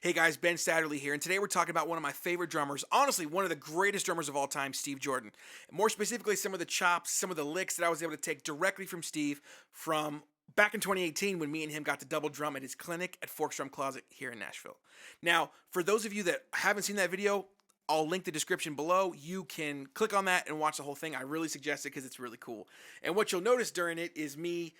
Hey guys, Ben Satterlee here, and today we're talking about one of my favorite drummers, honestly, one of the greatest drummers of all time, Steve Jordan. More specifically, some of the chops, some of the licks that I was able to take directly from Steve from back in 2018 when me and him got to double drum at his clinic at Forks Drum Closet here in Nashville. Now, for those of you that haven't seen that video, I'll link the description below. You can click on that and watch the whole thing. I really suggest it because it's really cool. And what you'll notice during it is me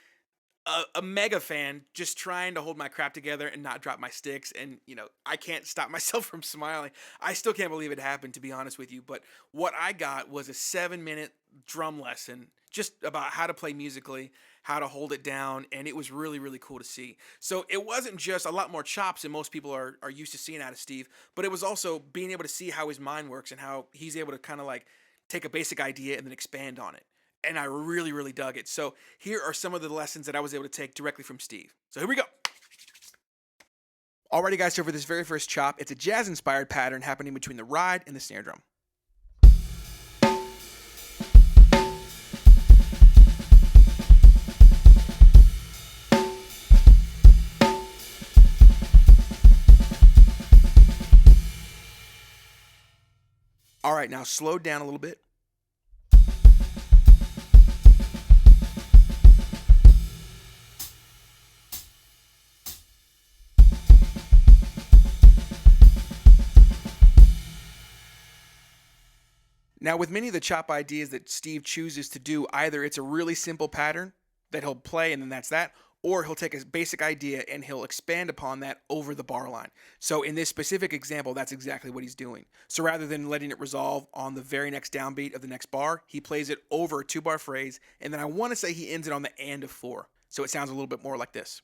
a mega fan just trying to hold my crap together and not drop my sticks. And, I can't stop myself from smiling. I still can't believe it happened, to be honest with you. But what I got was a 7-minute drum lesson just about how to play musically, how to hold it down. And it was really, really cool to see. So it wasn't just a lot more chops than most people are used to seeing out of Steve, but it was also being able to see how his mind works and how he's able to kind of like take a basic idea and then expand on it. And I really, really dug it. So here are some of the lessons that I was able to take directly from Steve. So here we go. Alrighty guys, so for this very first chop, it's a jazz-inspired pattern happening between the ride and the snare drum. Alright, now slow down a little bit. Now, with many of the chop ideas that Steve chooses to do, either it's a really simple pattern that he'll play and then that's that, or he'll take a basic idea and he'll expand upon that over the bar line. So in this specific example, that's exactly what he's doing. So rather than letting it resolve on the very next downbeat of the next bar, he plays it over a 2-bar phrase, and then I want to say he ends it on the and of 4. So it sounds a little bit more like this.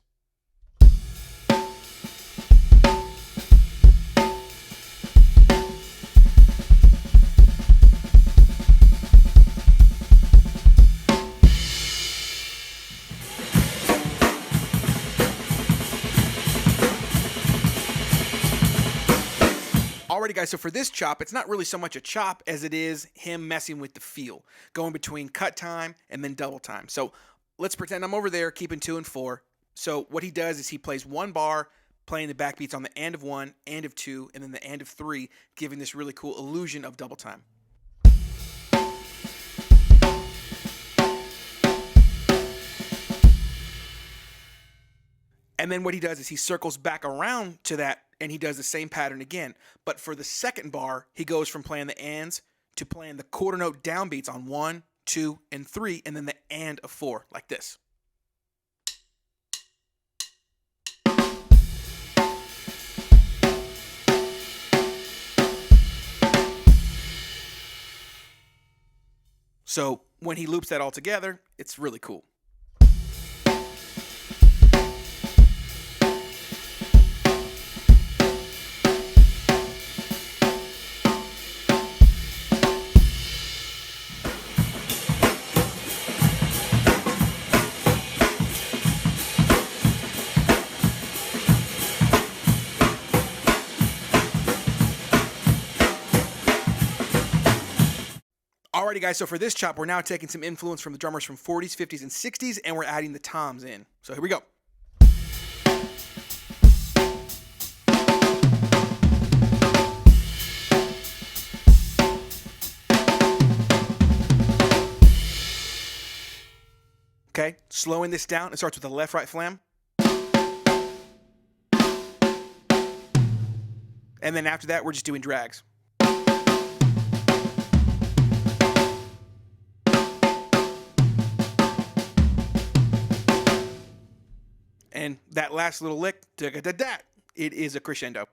Alrighty guys, so for this chop, it's not really so much a chop as it is him messing with the feel, going between cut time and then double time. So let's pretend I'm over there keeping 2 and 4. So what he does is he plays 1 bar, playing the backbeats on the and of 1, and of 2, and then the and of 3, giving this really cool illusion of double time. And then what he does is he circles back around to that and he does the same pattern again. But for the second bar, he goes from playing the ands to playing the quarter note downbeats on 1, 2, and 3, and then the and of 4, like this. So when he loops that all together, it's really cool. Alrighty guys, so for this chop, we're now taking some influence from the drummers from 40s, 50s, and 60s, and we're adding the toms in. So here we go. Okay, slowing this down, it starts with a left-right flam. And then after that, we're just doing drags. And that last little lick, it is a crescendo.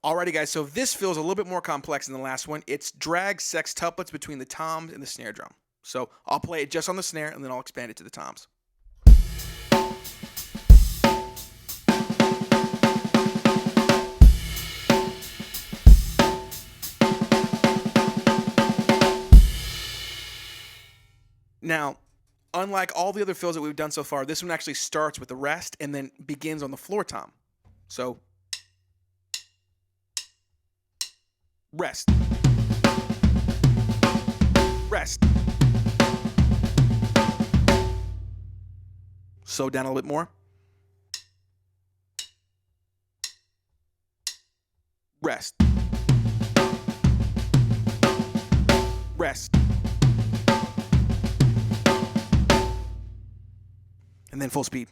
Alrighty guys, so this feels a little bit more complex than the last one. It's drag sextuplets between the toms and the snare drum. So I'll play it just on the snare and then I'll expand it to the toms. Now, Unlike all the other fills that we've done so far, this one actually starts with the rest and then begins on the floor tom. So, rest. Rest. Slow down a little bit more. Rest. Rest. And then full speed.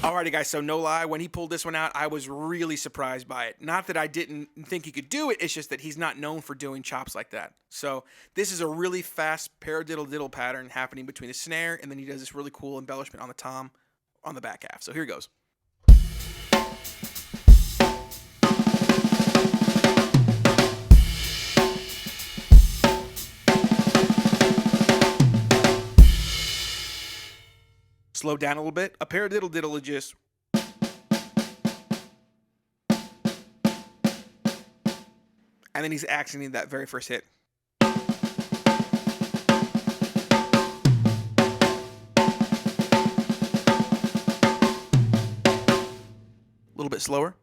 Alrighty, guys, so no lie, when he pulled this one out, I was really surprised by it. Not that I didn't think he could do it, it's just that he's not known for doing chops like that. So this is a really fast paradiddle-diddle pattern happening between the snare, and then he does this really cool embellishment on the tom on the back half. So here he goes. Slow down a little bit. A paradiddle-diddle is just... And then he's accenting that very first hit. A little bit slower.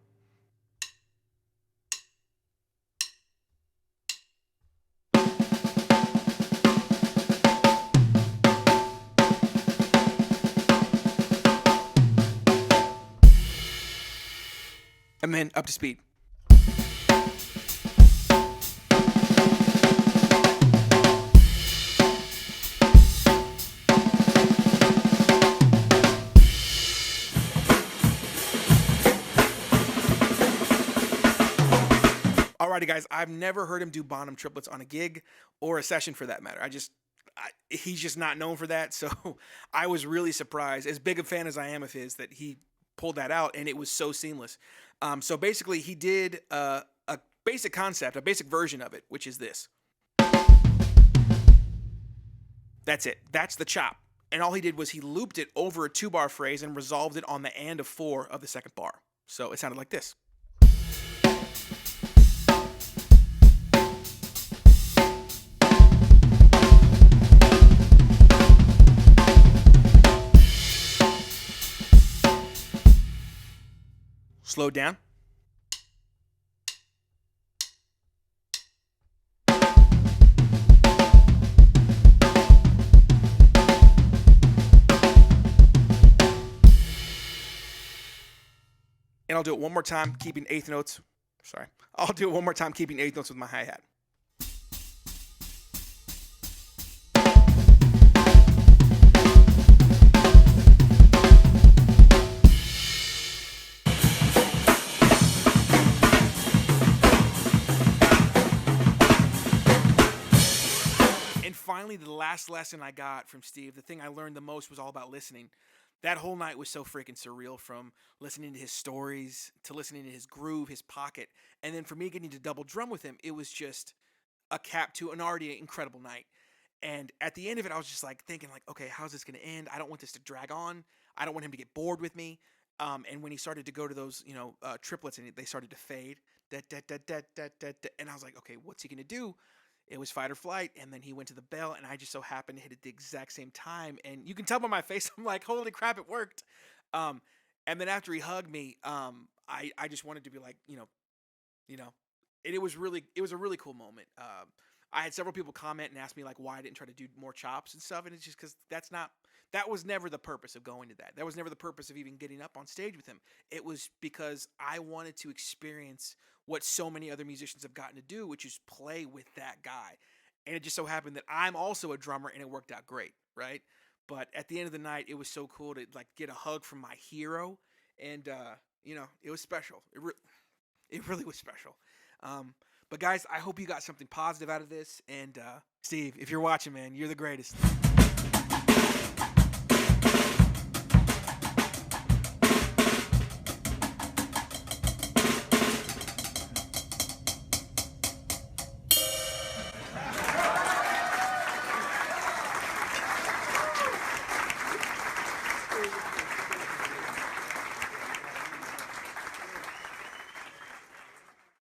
And then up to speed. Alrighty, guys, I've never heard him do Bonham triplets on a gig or a session for that matter. He's just not known for that, so I was really surprised, as big a fan as I am of his, that he pulled that out, and it was so seamless. So basically, he did a basic concept, a basic version of it, which is this. That's it. That's the chop. And all he did was he looped it over a 2-bar phrase and resolved it on the and of 4 of the second bar. So it sounded like this. Slow down. And I'll do it one more time, keeping eighth notes. Sorry. I'll do it one more time, keeping eighth notes with my hi-hat. Finally, the last lesson I got from Steve, the thing I learned the most was all about listening. That whole night was so freaking surreal, from listening to his stories to listening to his groove, his pocket. And then for me getting to double drum with him, it was just a cap to an already incredible night. And at the end of it, I was just like thinking like, okay, how's this going to end? I don't want this to drag on. I don't want him to get bored with me. And when he started to go to those, triplets and they started to fade, and I was like, okay, what's he going to do? It was fight or flight, and then he went to the bell, and I just so happened to hit it the exact same time. And you can tell by my face, I'm like, holy crap, it worked. And then after he hugged me, I just wanted to be like, it was a really cool moment. I had several people comment and ask me like why I didn't try to do more chops and stuff, and it's just because that was never the purpose of going to that. That was never the purpose of even getting up on stage with him. It was because I wanted to experience what so many other musicians have gotten to do, which is play with that guy. And it just so happened that I'm also a drummer, and it worked out great, right? But at the end of the night, it was so cool to like get a hug from my hero, and it was special. It really was special. But guys, I hope you got something positive out of this. And Steve, if you're watching, man, you're the greatest.